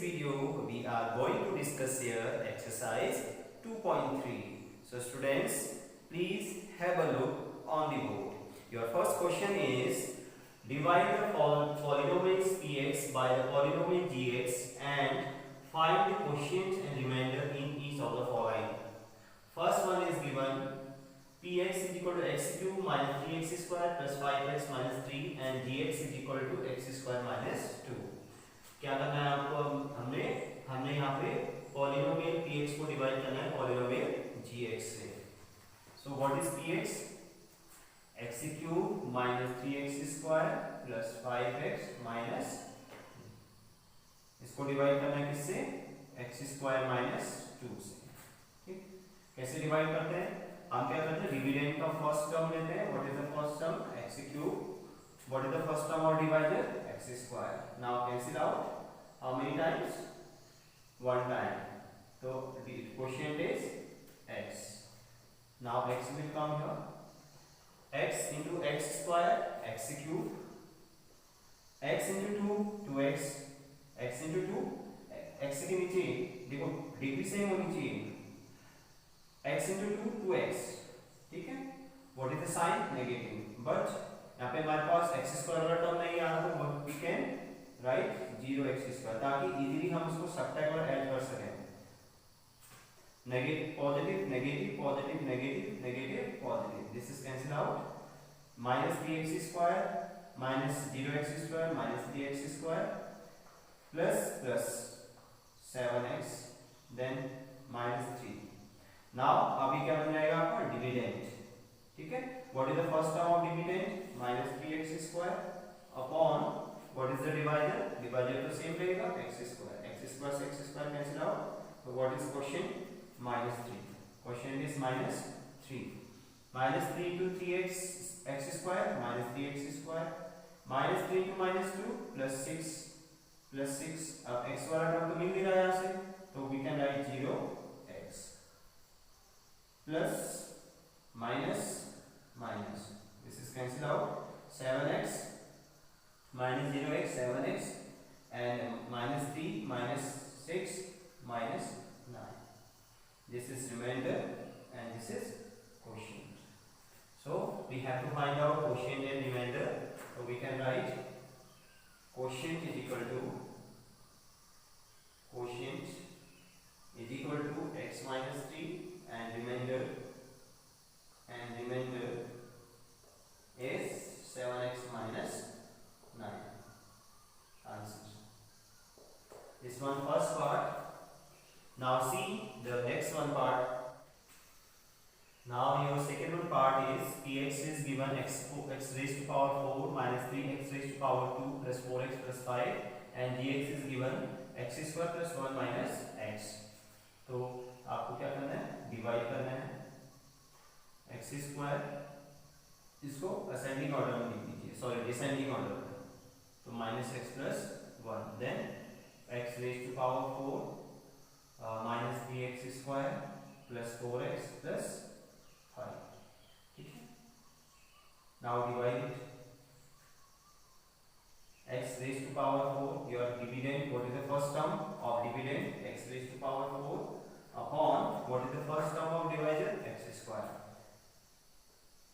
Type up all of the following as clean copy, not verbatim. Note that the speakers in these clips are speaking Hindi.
video we are going to discuss here exercise 2.3. So students, please have a look on the board. Your first question is divide the polynomials px by the polynomial gx and find the quotient and remainder in each of the following. First one is given px is equal to x cube minus 3x square plus 5x minus 3 and gx is equal to x square minus 2. क्या करना है आपको? हमने यहाँ पे पॉलिनोमियल px को डिवाइड करना है पॉलिनोमियल gx से. So what is px? x cube minus 3x square plus 5x minus, इसको डिवाइड करना है किससे? x स्क्वायर माइनस 2 से. ठीक, कैसे डिवाइड करते हैं? हम क्या करते हैं, डिविडेंड का फर्स्ट टर्म लेते हैं. What is the first term? x cube. What is the first term of divider? x square. Now cancel out. How many times? One time. So the quotient is x. Now x will come here. X into x square, x cube. X into 2, 2x. X into 2, x के नीचे देखो डिग्री सेम होनी चाहिए. x into 2, 2x. ठीक है. What is the sign? Negative. But यहाँ पे हमारे पास x स्क्वायर वाला टर्म नहीं आ रहा, तो we can write 0x square, ताकि इजीली हम इसको सबट्रैक्ट और ऐड कर सकें. Negative positive negative positive negative negative positive, this is cancel out. Minus 3x square minus 0x square minus 3x square plus plus 7x then minus 3. Now अभी क्या बन जाएगा आपका? डिविडेंड. ठीक है. What is the first term of dividend? Minus 3x square upon what is the divider? Divider तो सेम रहेगा, x स्क्वायर. x स्क्वायर से x स्क्वायर कैंसिल आउट. तो what is quotient? Minus 3. Quotient is minus 3. Minus 3 into 3x x square minus 3x square minus 3 into minus 2 plus 6. अब x वाला टर्म तो मिल नहीं रहा है यहाँ से, तो we can write 0x plus minus minus, this is cancel out. 7x minus 0x 7x and minus 3 minus 6 minus 9. This is remainder and this is quotient. So we have to find out quotient and remainder. So we can write quotient is equal to x minus 3 and remainder is 7x minus 9. Answer. This one first part. Now see the next one part. Now your second one part is px is given x raised to power 4 minus 3x raised to power 2 plus 4x plus 5 and gx is given x square plus 1 minus x. तो आपको क्या करना है? डिवाइड करना है. x स्क्वायर इसको असेंडिंग ऑर्डर में लिख दीजिए, सॉरी डिसेंडिंग ऑर्डर में. तो minus X plus 1 then X raise to power 4 minus 3x square plus 4x plus 5. ठीक है. Now divide it. x raised to power 4, your dividend, what is the first term of dividend? X raised to power 4 upon what is the first term of divisor? X square.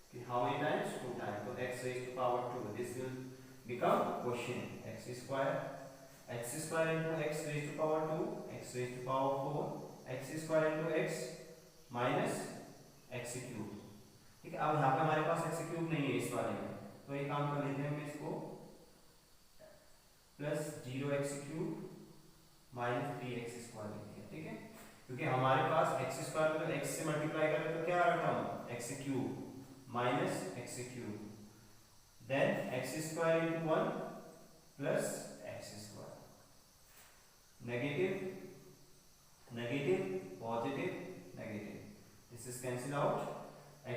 Okay, how many times? 2 times. So x raised to power 2, this will become quotient. X square into x raised to power 2, x raised to power 4, x square into x minus x cube. ठीक है. अब यहाँ पे हमारे पास x cube नहीं है इस वाले में, तो एक काम कर लेते हैं हम इसको plus 0x cube minus 3x square लिखते हैं. ठीक है. क्योंकि हमारे पास x स्क्वायर को x से मल्टीप्लाई करें तो क्या आ रहा term? x cube minus x cube then x square into 1 plus x square. Negative negative positive negative, this is cancel out.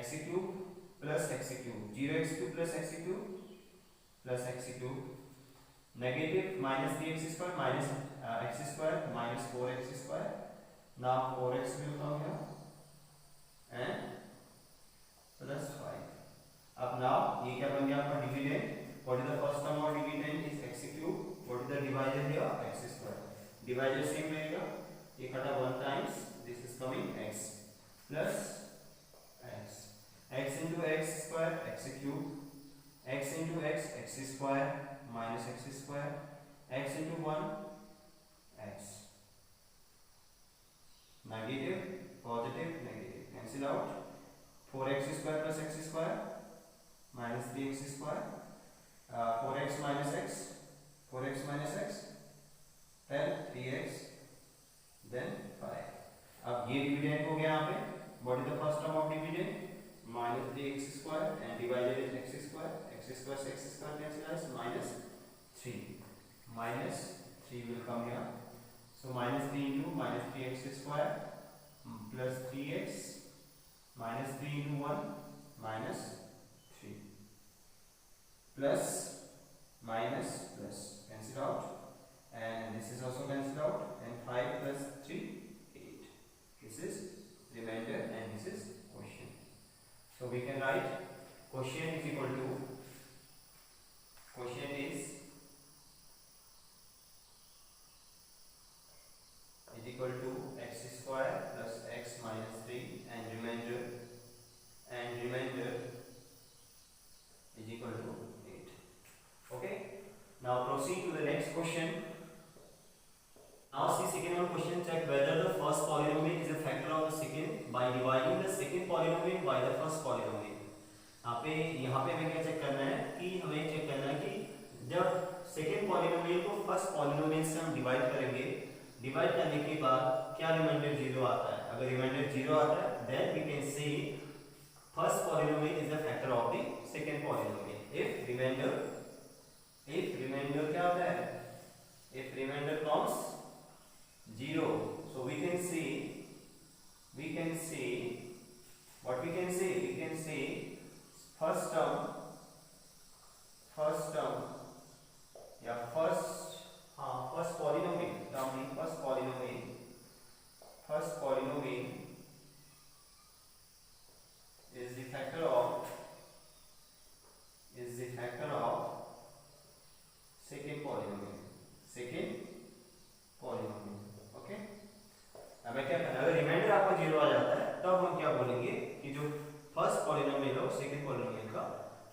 x cube plus x cube 0x cube plus x cube plus x cube negative minus 3x square minus x square minus 4x square. Now 4x will come here and plus 5. अब now ये क्या बन गया आपका? Dividend. What is the first term of dividend? Is x cube. What is the divisor here? X square. Divisor same रहेगा, ये कटा 1 times this is coming x plus x into x square x cube, x into x square minus x square, x into 1 x, negative positive negative cancel out, 4x square plus x square minus 3x square, 4x minus x, 4x minus x, then 3x, then 5. अब ये डिविडेंड हो गया यहाँ पे, what is the first term of dividend? Minus 3x square and divided is x square से x square cancel minus 3, minus 3 will come here, so minus 3 into minus 3x square plus 3x minus 3 into 1 minus 3 plus minus plus cancel out, and this is also cancelled out, and 5 plus 3 8. This is remainder and this is quotient. So we can write quotient is equal to, quotient is equal to x square plus x minus 3 and remainder is equal to 8. Okay, now proceed to the next question. Now see second one question, check whether the first polynomial is a factor of the second by dividing the second polynomial by the first polynomial. यहाँ पे हमें क्या चेक करना है कि हमें चेक करना है कि जब सेकेंड पॉलिनोमियल को फर्स्ट पॉलिनोमियल से हम डिवाइड करेंगे, डिवाइड करने के बाद क्या रिमाइंडर 0 आता है, अगर रिमाइंडर 0 आता है then we can say first polynomial is the factor of the second polynomial. If reminder क्या होता है, if reminder comes 0, so we can say what we can say first term या first polynomial is the factor of second polynomial। Okay, हमें क्या करना है, अगर रिमाइंडर आपका 0 आ जाता है तब हम क्या बोलेंगे कि जो फर्स्ट पॉलिनोमियल हो सेकंड पॉलिनोमियल का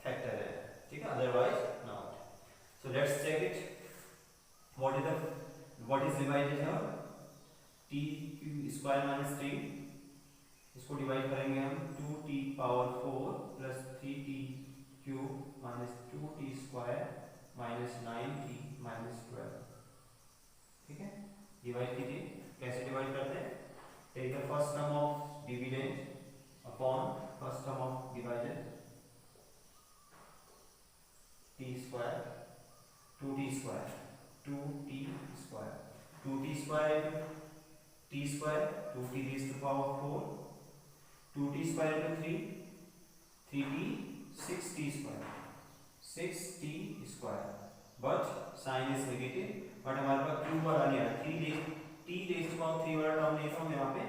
फैक्टर है, ठीक है, otherwise not. So let's check it, what is divided here, t cube square minus 3, इसको डिवाइड करेंगे हम 2t power 4 plus 3t cube minus 2t square minus 9t minus 12, ठीक है, डिवाइड कीजिए। कैसे डिवाइड करते हैं, take the first term of dividend upon first term of divided, t square 2t square 2t square 2t square t square 2t raise to power 4, 2t square into 3 3t 6t square 6t square, but sign is negative, but हमारे पास क्यूब वाला नहीं है, 3t रेज़ टू पावर 3 वाला टर्म नहीं, तो हम यहाँ पे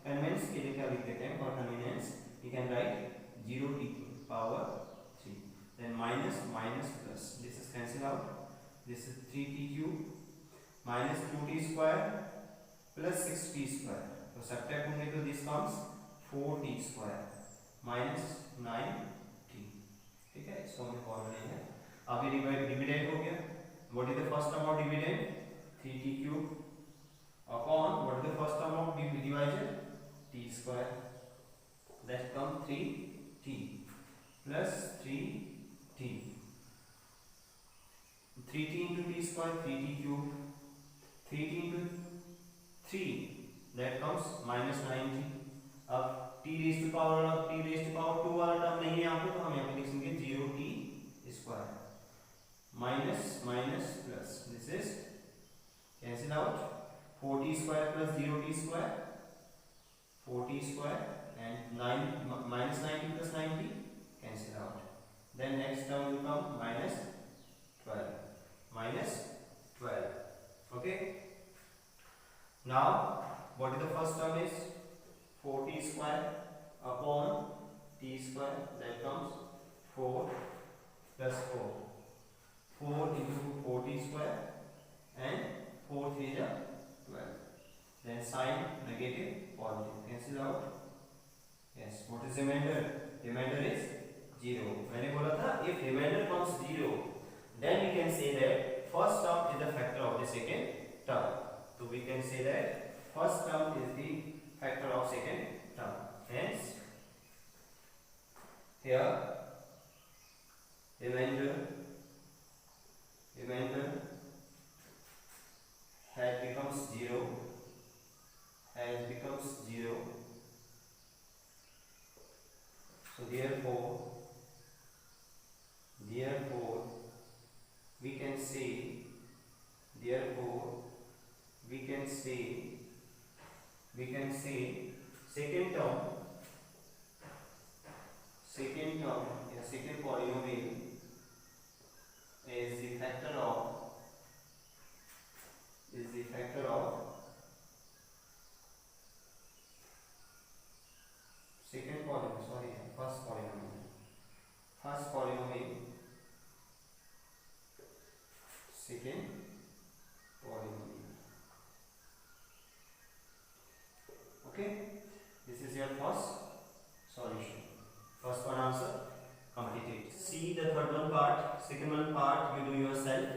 कन्वेंस के लिए क्या लिख देते हैं, for convenience we can write 0t power 3, then minus minus plus, this is cancel out, this is 3t cube minus 2t square plus 6t square, तो सब्ट्रैक्ट होंगे तो this comes 4t square minus 9t, ठीक है, इसको हमने फॉर्मूला लिया है। अब ये डिविडेंड हो गया, what is the first term of dividend 3t cube upon what is the first term of divisor t square, that come 3t plus 3t 3t into t square 3t cube, 3t into 3 that comes minus 9t। अब t raised to power 2 वाला टर्म नहीं है यहाँ पे, तो हम यहाँ पे लिखेंगे 0t square minus minus plus, this is cancel out, 4t square plus 0t square 4t square and 9 minus 90 plus 90 cancel out, then next term will come minus 12, okay। Now what is the first term is 4t square upon t square, that comes 4 plus 4 into 4t square and 4 3 is 12. Then sign negative, positive. Cancel out. Yes. What is remainder? Remainder is 0. मैंने बोला था if remainder comes 0, then we can say that first term is the factor of the second term. So we can say that first term is the factor of second term. Hence, here remainder has becomes 0. So therefore we can say second term second polynomial is the factor of first polynomial second polynomial. Okay, this is your first solution. First one answer completed. See the third one part. Second one part you do yourself.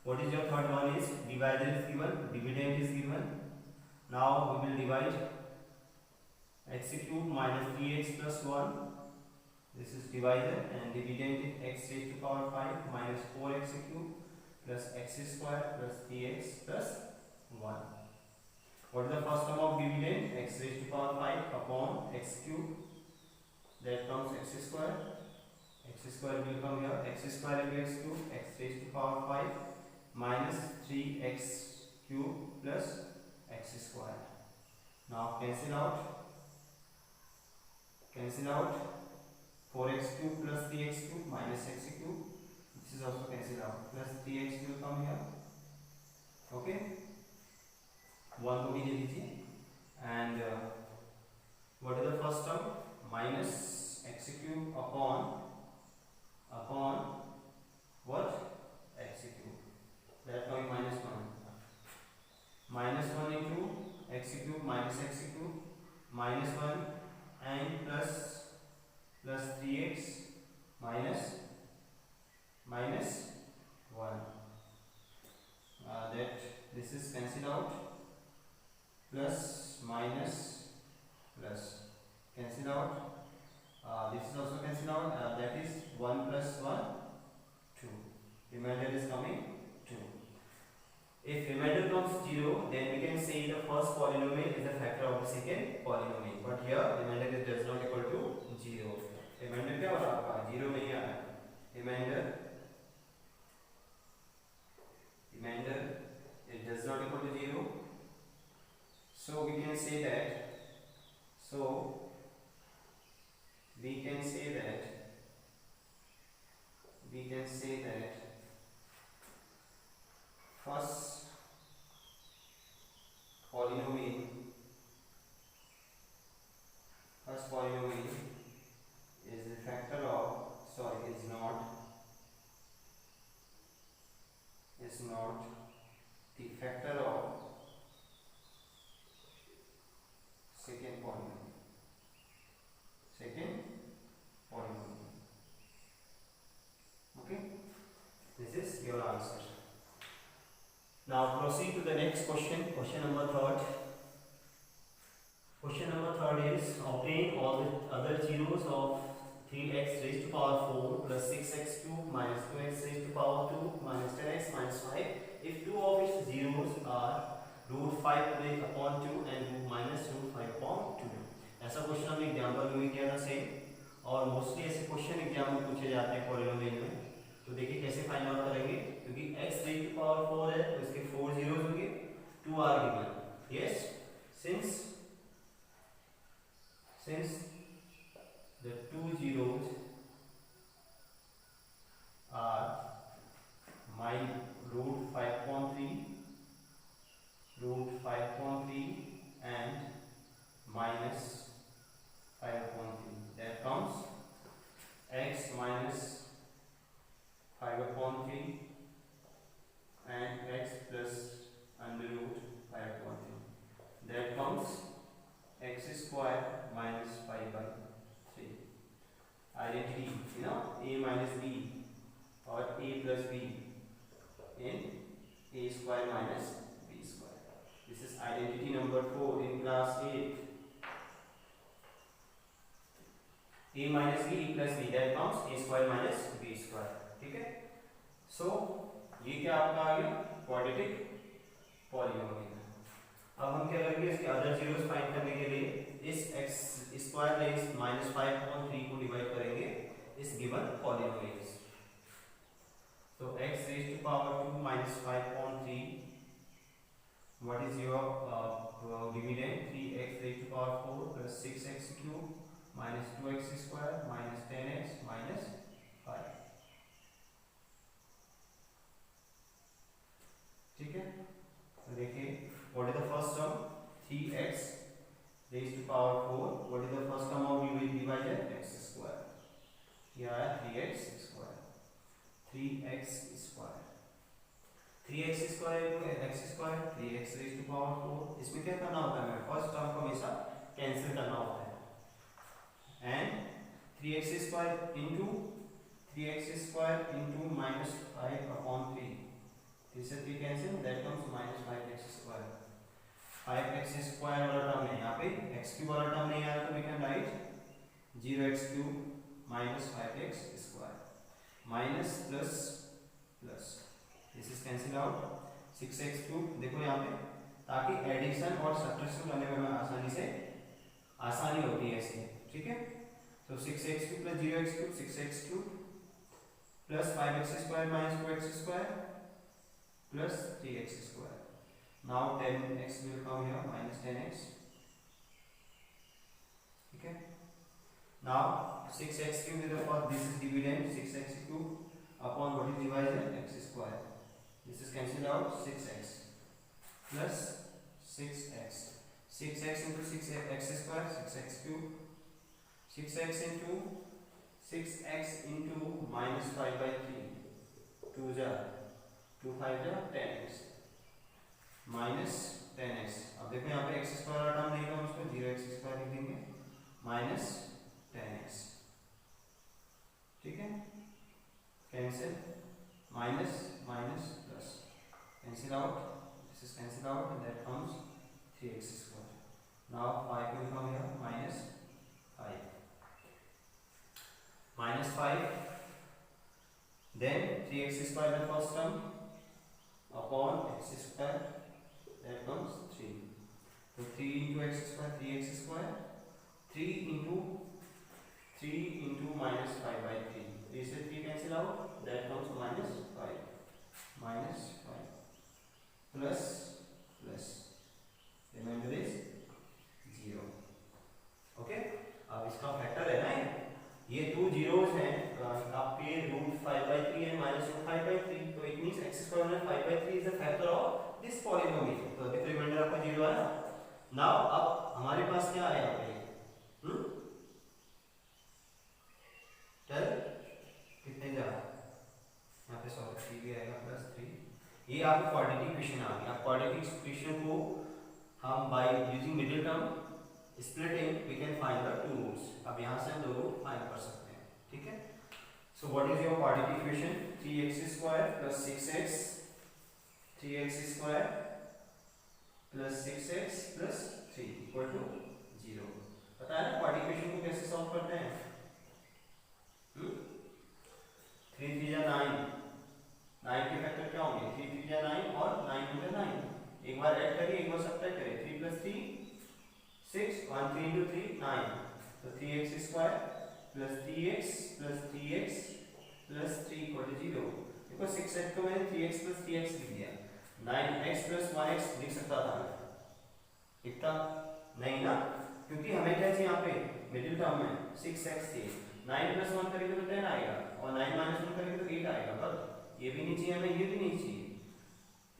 What is your third one is divisor is given, dividend is given. Now we will divide x cube minus 3x plus 1. This is divisor, and dividend is x raised to power 5 minus 4x cube plus x square plus 3x plus 1. What is the first term of dividend? X raised to power 5 upon x cube. That comes x square. X square will come here. X square into x cube. X raised to power 5 minus 3x cube plus x square. Now cancel out. 4x cube plus 3x cube minus x cube. This is also cancelled out. Plus 3x will come here. Okay. 1 को भी ले लीजिए. And what is the first term? Minus x cube upon what? X cube. That coming minus 1. Minus 1 into x cube minus x cube minus 1 and plus 3x minus 1. That this is cancelled out. Plus minus plus cancelled out. This is also cancelled out. That is 1 plus 1 2. Remainder is coming 2. If remainder comes 0, then we can say the first polynomial is a factor of the second polynomial. But here remainder is does not equal to 0. Remainder क्या होगा आपका 0 नहीं आया. Remainder it does not equal to 0. So we can say that. First polynomial is the factor of is not the factor of second polynomial. Okay, this is your answer. Now proceed to the next question. Question number 3. Question number 3 is obtain all the other zeros of 3x raised to power 4 plus 6x cube minus 2x raised to power 2 minus 10x minus 5 if two of its zeros are root 5 upon 2 and root minus root 5 upon 2. ऐसा क्वेश्चन हमने एग्जाम्पल में किया था सेम, और मोस्टली ऐसे क्वेश्चन एग्जाम में पूछे जाते हैं पॉलिनोमियल में. तो देखिए कैसे फाइंड आउट करेंगे, क्योंकि x रेज़ टू पावर 4 है तो इसके 4 zeros होंगे, 2 are given. Yes, since the 2 zeros are root 5.3 and minus 5.3, that comes x minus 5.3 and x plus under root 5.3. comes x square minus 5/3. Identity, you know, a minus b or a plus b in a square minus b square. This is identity number 4 in class 8. a minus b plus b, that comes a square minus b square. ठीक है, सो ये क्या आपका आ गया क्वाड्रेटिक पॉलीनोमियल। अब हम क्या करेंगे, इसके अदर जीरोस फाइंड करने के लिए इस x स्क्वायर रेज -5/3 को डिवाइड करेंगे इस गिवन पॉलीनोमियल से। तो x raised to power 2 minus 5/3, what is your dividend? 3x raised to power 4 plus 6x cube minus 2x square minus 10x minus 5. ठीक है, तो देखिए what is the first term? 3x raised to power 4. what is the first term of divisor? x square. here है 3x square. 3x square 3x square into x square 3x raised to power 4. इसमें क्या करना होता है, हमें फर्स्ट टर्म को हमेशा कैंसिल करना होता है, and 3x square into -5/3. this is 3 cancel, that comes -5x square. 5x square वाला टर्म है, यहाँ पे x क्यूब वाला टर्म नहीं आ रहा, तो we can write 0x cube minus 5x square minus plus this is cancel out 6x cube. देखो यहाँ पे, ताकि एडिशन और सब्ट्रैक्शन करने में हमें आसानी होती है ऐसे, ठीक है। तो 6x cube plus 0x cube 6x cube plus 5x square minus 2x square plus 3x square. now 10x will come here minus 10x, ठीक है। now 6x cube is the first, this is dividend 6x cube upon what is divisor x square. this is cancelled out 6x plus 6x 6x into 6x square 6x cube 6x into 6x into minus 5/3 2 jar 2 5 jar 10x minus 10x. अब देखो यहाँ पे x स्क्वायर वाला टर्म नहीं था, हम उसको 0x स्क्वायर लिख देंगे minus 10x, ठीक है। Cancel minus plus cancel out, this is cancel out and that comes 3x square. now 5 will come here minus 5 then 3x square the first term upon x square, that comes 3. so 3 into x square 3x square 3 into minus 5/3. this is 3 cancel out, that comes minus 5 plus remainder is 0. Okay, अब इसका फैक्टर है ना, ये 2 zeros हैं आपके √5/3 है -5/3, तो it means x square minus 5/3 is the factor of this polynomial. तो अभी रिमाइंडर आपका 0 आया। नाउ अब हमारे पास क्या है यहाँ पे, चल कितने जा यहाँ पे 3 भी आएगा प्लस 3, ये आपको क्वाड्रेटिक इक्वेशन आ गई। अब क्वाड्रेटिक इक्वेशन को हम by using middle term splitting we can find the two roots. अब यहाँ से हम दो रूट फाइंड कर सकते हैं, ठीक है। so what is your quadratic equation? 3x square plus 6x 3x square plus 6x plus 3 equal to 0। पता है ना quadratic equation को कैसे सॉल्व करते हैं? 3 3 जा 9, 9 के फैक्टर क्या होंगे? 3 3 जा 9 और 9 2 जा 9। एक बार ऐड करिए, एक बार सब्ट्रैक्ट करिए। 3 plus 3 6 1 3 into 3 9, तो 3x square plus 3x plus 3x plus 3 equal to 0। देखो 6x को मैंने 3x plus 3x लिख दिया, 9x plus 1x लिख सकता था, लिखता नहीं ना, क्योंकि हमें क्या चाहिए यहाँ पे मिडिल टर्म में 6x थी। 9 plus 1 करेंगे तो 10 आएगा और 9 minus 1 करेंगे तो 8 आएगा, पर ये भी नहीं चाहिए हमें, ये भी नहीं चाहिए।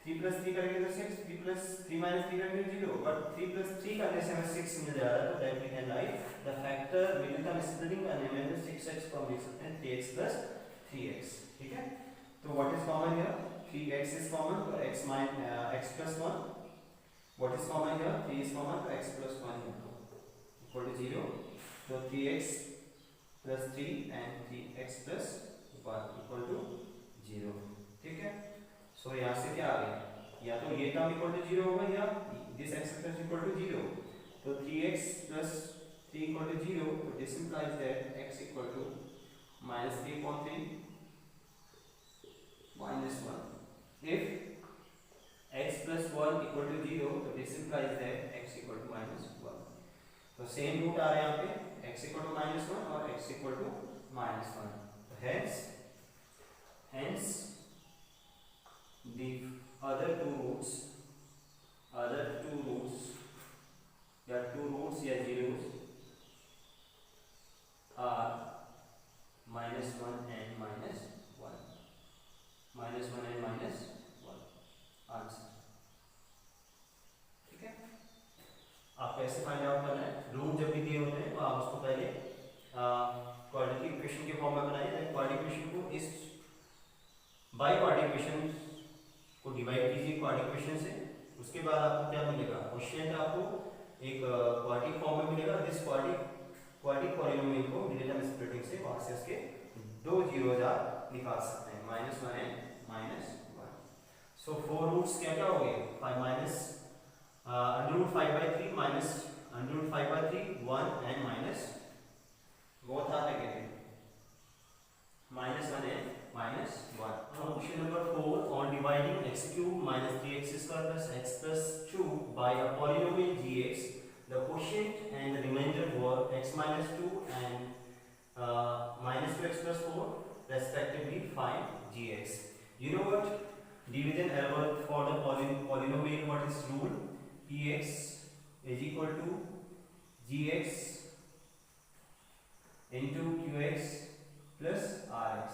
3 plus 3 करेंगे तो 6, 3 plus 3 minus 3 करेंगे तो 0, बट 3 plus 3 करने से हमें 6 मिल जा रहा है, तो that we can write the factor middle term splitting करने में 6x को हम लिख सकते हैं 3x plus 3x, ठीक है। तो what is common here? 3x is common, तो x plus 1 what is common here? 3 is common, so x plus 1 equal to 0. So 3x plus 3 and 3x plus 1 equal to 0. ठीक है? So यहाँ से क्या आ गया? या तो ये टर्म इक्वल टू 0 होगा या this x plus equal to 0. तो 3x plus 3 equal to 0. So this implies that x equal to minus 3 upon 3 minus 1. If x plus 1 equal to 0, so this implies that x equal to minus 1. तो सेम रूट आ रहा है यहाँ पे, x equal to minus 1 और x equal to minus 1. तो hence the other two roots या two roots या zeros are minus 1 and minus 1. minus 1 and minus 1 answer. ठीक है? आप कैसे फाइंड आउट करना है? रूट जब भी दिए होते हैं तो आप उसको पहले क्वाड्रेटिक इक्वेशन के फॉर्म में बनाइए. देन क्वाड्रेटिक इक्वेशन को इस बाय क्वाड्रेटिक इक्वेशन को डिवाइड कीजिए क्वाड्रेटिक इक्वेशन से. उसके बाद आपको क्या मिलेगा? क्वेश्चन आपको एक क्वाड्रेटिक फॉर्म में मिलेगा. दिस क्वाड्रेटिक पॉलिनोमियल को डिलीट एंड स्प्लिटिंग से वहां से इसके दो जीरोस आप निकाल सकते हैं, -1 एंड -1. सो 4 रूट्स क्या क्या हो गए? 5 minus √5/3 minus √5/3 1 and minus both are again -1 and -1. Question number 4 on dividing x cube minus 3x square plus x plus 2 by a polynomial gx. The quotient and the remainder were x minus 2 and minus 2x plus 4 respectively. Find gx. You know what? Division algorithm for the polynomial. What is rule? Px is equal to gx into qx plus rx.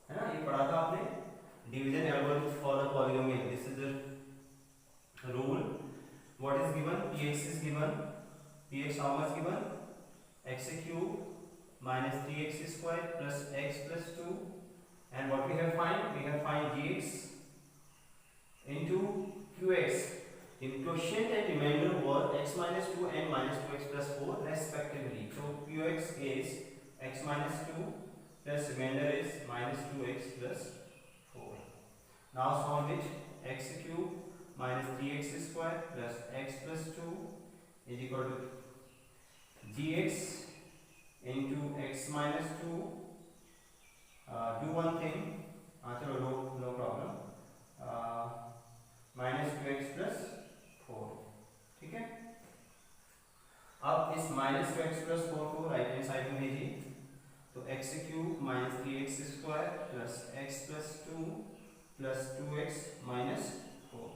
है ना? ये पढ़ा था आपने. Division algorithm for the polynomial. This is the rule. What is given? px is given. px how much given? x cube minus 3x square plus x plus 2. And what we have find? We have find gx into qx. The quotient and remainder were x minus 2 and minus 2x plus 4 respectively. So qx is x minus 2 plus remainder is minus 2x plus 4. Now solve it. X cube minus 3x square plus x plus 2 is equal to gx into x minus 2. Do one thing. चलो no problem. Minus 2x plus 4. ठीक है? अब इस minus 2x plus 4 को राइट हैंड साइड में लीजिए. तो x cube minus 3x square plus x plus 2 plus 2x minus 4.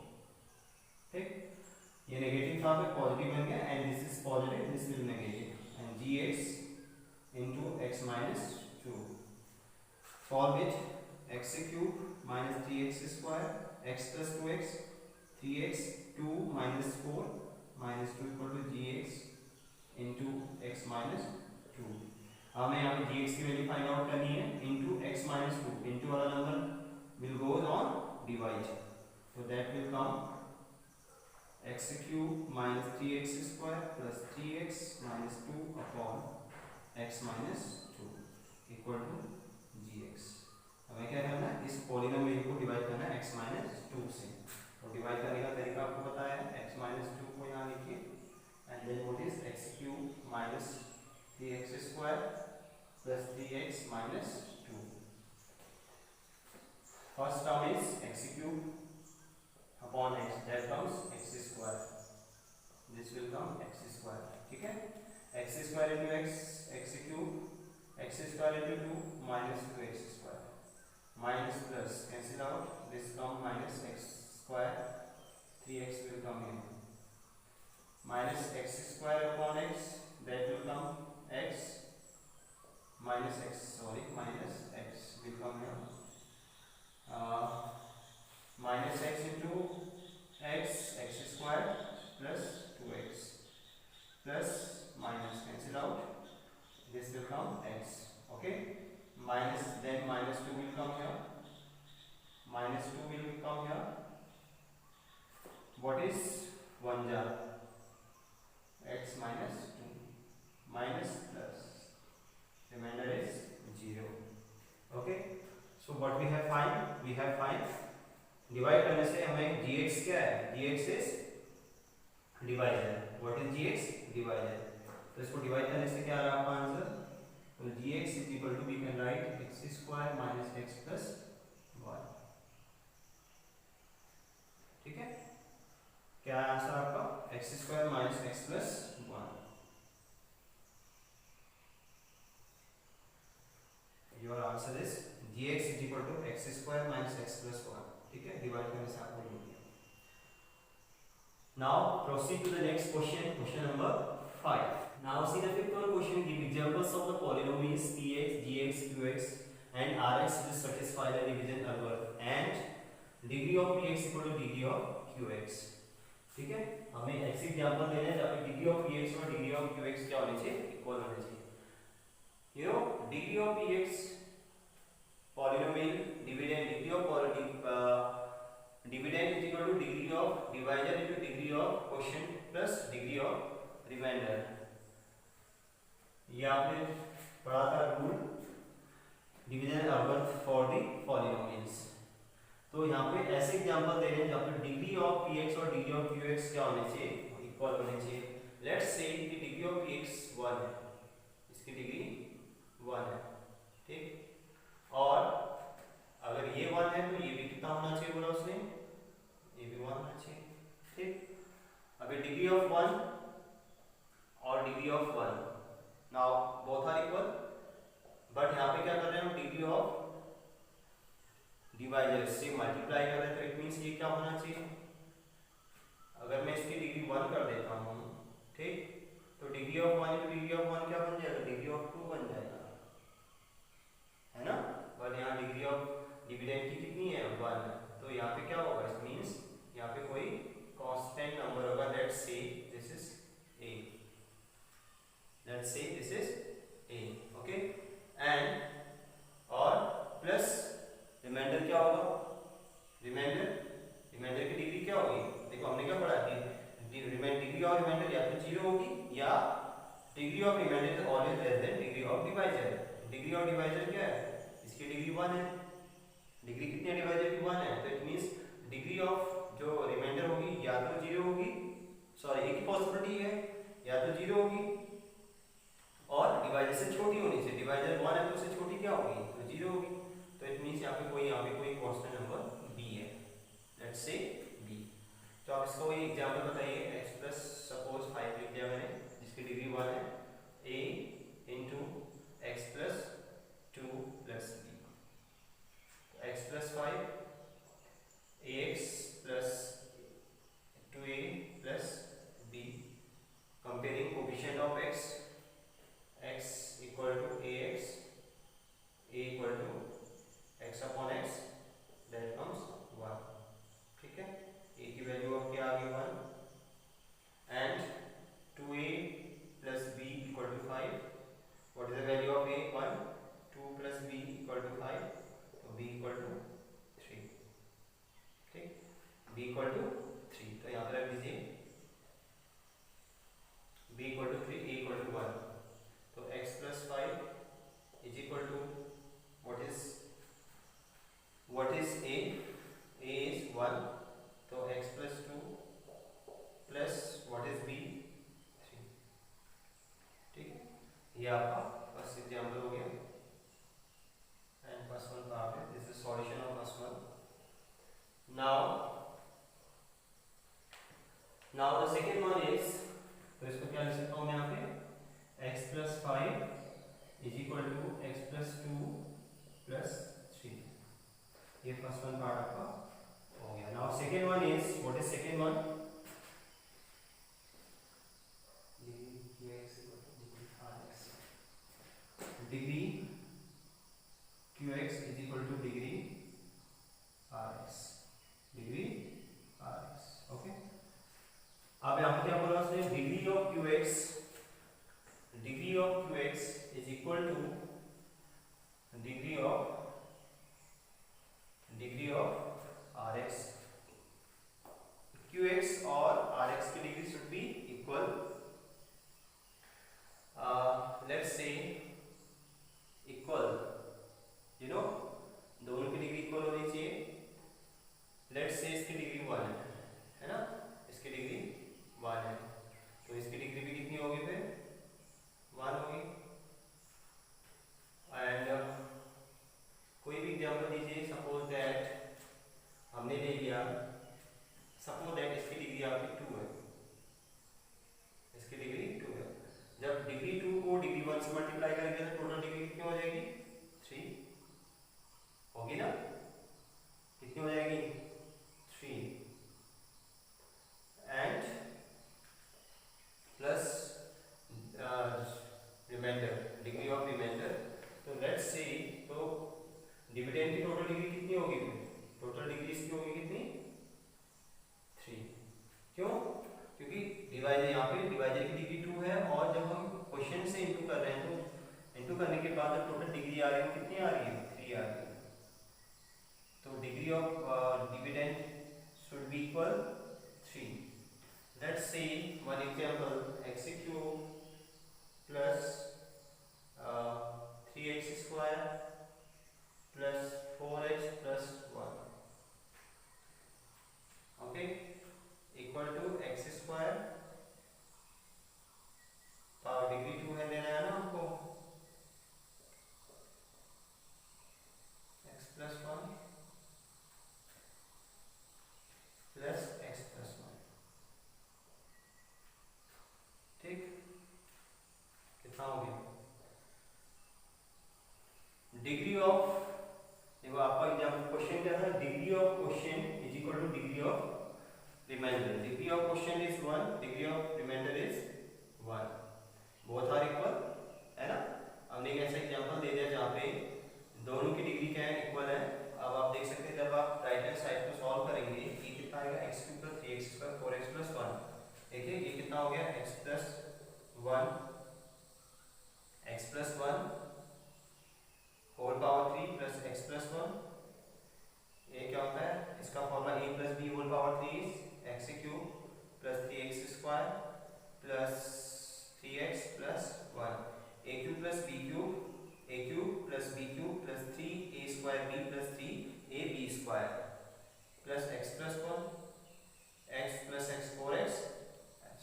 ठीक? ये नेगेटिव था फिर पॉजिटिव बन गया and this is positive, this is negative. And gx into x minus 2. Solve it. x cube minus 3x square x plus 2x 3x 2 minus 4 minus 2 equal to gx into x minus 2. हमें यहाँ पे gx की वैल्यू फाइंड आउट करनी है. into x minus 2. into वाला number will goes on divide. So that will come x cube minus 3x square plus 3x minus 2 upon x minus 2 equal to gx. हमें क्या करना है? इस पॉलिनोमियल को डिवाइड करना है x minus 2 से. तो डिवाइड करने का तरीका आपको बताया है. x minus 2 को यहाँ लिखिए and then what is x cube minus 3x square plus 3x minus 2. First term is x cube upon x, that comes x square. This will come x square. ठीक है? x square into x cube, x square into 2 minus 2x square. Minus plus cancel out. This come minus x square. 3x will come here. Minus x square upon x, that will come x minus x, sorry, minus x will come here. Minus x into x square plus 2x plus minus cancel out. This will come x. Okay. Minus, then minus 2 will come here. Minus 2 will come here. What is what is gx? Divisor. तो इसको डिवाइड करने से क्या आ रहा है आपका आंसर? तो gx is equal to we can write x square minus x plus 1। ठीक है, क्या है आंसर आपका? x square minus x plus 1। Your answer is gx is equal to x square minus x plus 1। ठीक है, डिवाइड करने से आपको मिल गया। Now proceed to the next question, question number 5. Now see the fifth one question. Give examples of the polynomials px, gx, qx and rx which satisfy the division algorithm and degree of px equal to degree of qx. ठीक है, हमें ऐसे एग्जांपल देना है जहाँ पे डिग्री ऑफ px और डिग्री ऑफ qx क्या होनी चाहिए? इक्वल होनी चाहिए। You know degree of px polynomial dividend, degree of dividend is equal to degree of divisor into degree of quotient plus degree of remainder। ये आपने पढ़ा था rule division algorithm for the polynomials. तो यहाँ पे ऐसे एग्जांपल दे रहे हैं जहाँ पे डिग्री ऑफ px और डिग्री ऑफ qx क्या होने चाहिए? इक्वल होने चाहिए। लेट्स से कि डिग्री ऑफ px 1 है, इसकी डिग्री 1 है। ठीक, और अगर ये 1 है तो ये भी कितना होना चाहिए बोला उसने? ये भी 1 होना चाहिए। ठीक, अभी डिग्री ऑफ 1 और degree of 1, now both are equal, but यहाँ पे क्या कर रहे हैं हम? डिग्री ऑफ डिवाइजर से मल्टीप्लाई कर रहे हैं, तो इट मींस ये क्या होना चाहिए? अगर मैं इसकी डिग्री 1 कर देता हूँ, ठीक, तो degree of 1 into degree of 1 क्या बन जाएगा? डिग्री ऑफ 2 बन जाएगा, है ना? बट यहाँ डिग्री ऑफ डिविडेंड की कितनी है? 1। तो यहाँ पे क्या होगा? इट मींस यहाँ पे कोई कांस्टेंट नंबर होगा। Let's say this is a, let's say this is a, okay, and और प्लस रिमाइंडर क्या होगा? रिमाइंडर की डिग्री क्या होगी? देखो हमने क्या पढ़ा कि डिग्री ऑफ रिमाइंडर या तो 0 होगी या degree of remainder is always less than degree of divisor. Degree of divisor क्या है? इसकी डिग्री 1 है। डिग्री कितनी है डिवाइजर की? 1 है। तो इट मींस डिग्री ऑफ जो रिमाइंडर होगी या तो 0 होगी, सॉरी एक ही पॉसिबिलिटी है, या तो 0 होगी और डिवाइजर से छोटी होनी चाहिए। डिवाइजर 1 है तो उससे छोटी क्या होगी? तो 0 होगी। तो इट मींस यहाँ पे कोई कांस्टेंट नंबर b है, लेट्स से b। तो आप इसका कोई एग्जांपल बताइए। x प्लस सपोज 5 लिख दिया मैंने, जिसकी डिग्री 1 है, a into x plus 2 plus b। x plus 5 ax plus 2a plus b, comparing coefficient of x equal to ax, a equal to x upon x, that comes 1। ठीक है, a की वैल्यू अब क्या आ गई? 1 and 2a plus b equal to 5। What is the value of a? 1, 2 plus b equal to 5, तो b इक्वल टू 3। ठीक, b इक्वल टू 3, तो यहाँ पर रख दीजिए b equal to 3, a equal to 1। तो x plus 5 is equal to what is a? a is 1, तो x plus 2 plus what is b? 3। ठीक है, ये आपका फर्स्ट एग्जांपल हो गया एंड फर्स्ट वन कहाँ पे? This is solution of first one. Now the second one is, तो इसको क्या लिख सकता हूँ मैं यहाँ पे? x plus 5 is equal to x plus 2 plus 3। ये फर्स्ट वन पार्ट आपका हो गया। Now second one is, what is second one? Degree qx is equal to degree rx, degree rx। Okay, अब यहाँ पे क्या बोला उसने? Degree of qx is equal to degree of rx। qx और rx की degree should be equal. Let's say equal, you know, दोनों की डिग्री इक्वल होनी चाहिए। लेट्स से इसकी डिग्री 1 है ना, इसकी डिग्री 1 है, तो इसकी डिग्री 2 है। जब डिग्री 2 को डिग्री 1 से मल्टीप्लाई करेंगे तो टोटल डिग्री कितनी हो जाएगी? 3 होगी ना? कितनी हो जाएगी? 3 and plus remainder, degree of remainder. तो लेट्स सी, तो डिविडेंड की टोटल डिग्री कितनी होगी? टोटल डिग्री इसकी होगी कितनी? 3। क्यों? क्योंकि डिवाइजर, यहाँ पे डिवाइजर की डिग्री 2 है और जब हम क्वेश्चन से इंटू कर रहे हैं तो इंटू करने के बाद जब टोटल डिग्री आ रही है कितनी आ रही है? 3 आ रही है। तो degree of dividend should be equal 3। Let's see one example, x cube plus 3x square plus 4x plus 1, okay, equal to x square, power degree 2 है, देना है ना हमको, x plus 1 plus x plus 1, ठीक, कितना हो गया? डिग्री ऑफ, देखो आपका एग्जाम क्वेश्चन क्या था? Degree of question is equal to degree of remainder. Degree of question is 1, degree of remainder is 1, both are equal, है ना? हमने एक ऐसा एग्जांपल दे दिया जहाँ पे दोनों की डिग्री क्या है? इक्वल है। अब आप देख सकते हैं जब आप राइट हैंड साइड को सॉल्व करेंगे, ये कितना आएगा? x cube plus 3x square 4x plus 1, देखिए ये कितना हो गया? x plus 1 whole power 3 plus x plus 1, ये क्या होता है? इसका formula a plus b whole power 3 is x cube plus 3x square plus 3x plus 1, a cube plus b cube, a cube plus b cube plus 3a square b plus 3ab square plus x plus 1, x plus x 4x,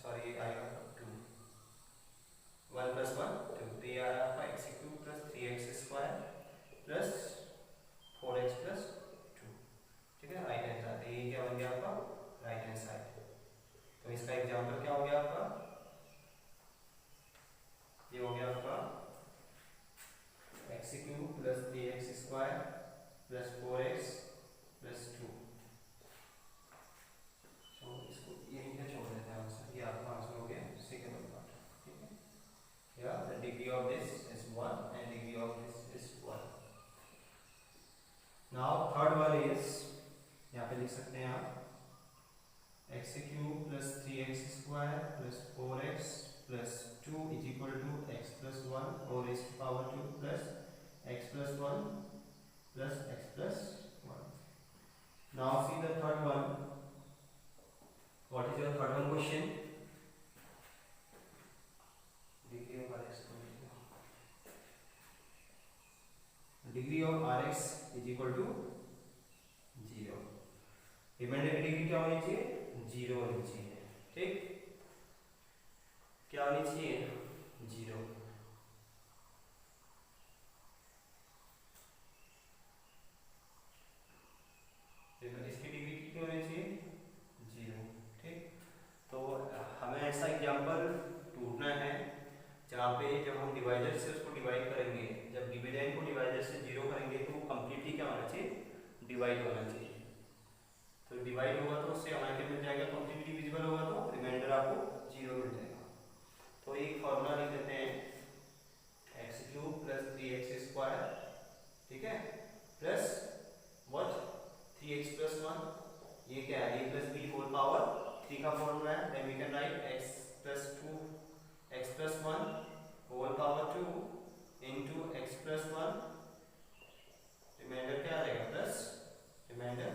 sorry ये आएगा 2, 1 प्लस 1 2, तो ये आ रहा है आपका x cube plus 3x square plus 4x plus 2, ठीक है, राइट हैंड साइड। ये क्या बन गया आपका? Right hand side. तो इसका एग्जांपल क्या हो गया आपका? ये हो गया आपका x cube plus 3x square plus 4x plus 2। तो इसको यहीं पे छोड़ देते हैं आंसर, ये आपका आंसर हो गया सेकंड पार्ट, ठीक है। Yeah, the degree of this is 1 and degree of this is 1. Now third one is, यहाँ पे लिख सकते हैं आप x cube plus 3x square plus 4x plus 2 is equal to x plus 1 और इसकी power 2 plus x plus 1 plus x plus 1. Now see the third one. What is your third one question? Degree of Rx. Degree of Rx is equal to 0. Reminder की डिग्री क्या होनी चाहिए? 0 होनी चाहिए, ठीक, क्या होनी चाहिए? 0। इसकी डिग्री कितनी होनी चाहिए? 0, ठीक। तो हमें ऐसा एग्जांपल ढूंढना है जहाँ पे जब हम डिवाइजर से उसको डिवाइड करेंगे, जब डिविडेंड को डिवाइजर से 0 करेंगे तो वो कंप्लीटली क्या होना चाहिए? डिवाइड होना चाहिए। तो डिवाइड होगा तो उससे हमारे क्या मिल जाएगा? कंप्लीटली डिविजिबल होगा तो रिमाइंडर आपको 0 मिल जाएगा। तो एक फॉर्मूला लिख देते हैं x cube plus 3x square, ठीक है, प्लस व्हाट? 3x प्लस 1, ये क्या है? a plus b whole power 3 का फॉर्मूला है। Then we can write x plus 2 x plus 1 whole power 2 into x plus 1, remainder क्या आ जाएगा? Plus remainder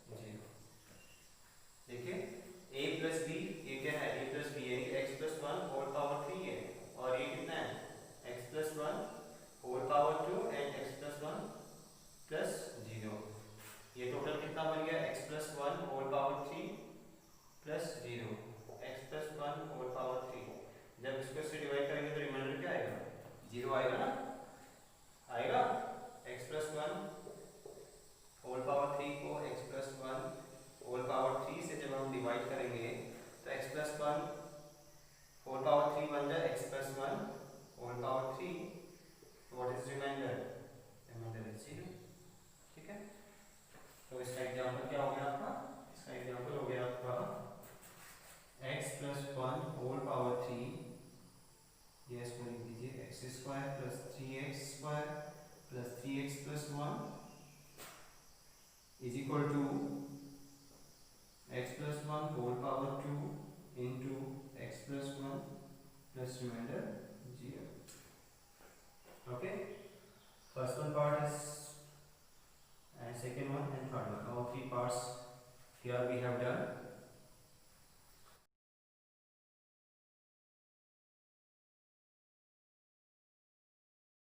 0। देखिए a प्लस b, ये क्या है? a प्लस b यानी कि x square plus 3x square plus 3x plus 1 is equal to x plus 1 whole power 2 into x plus 1 plus remainder 0. Okay, first one part is and second one and third one, all three parts here we have done.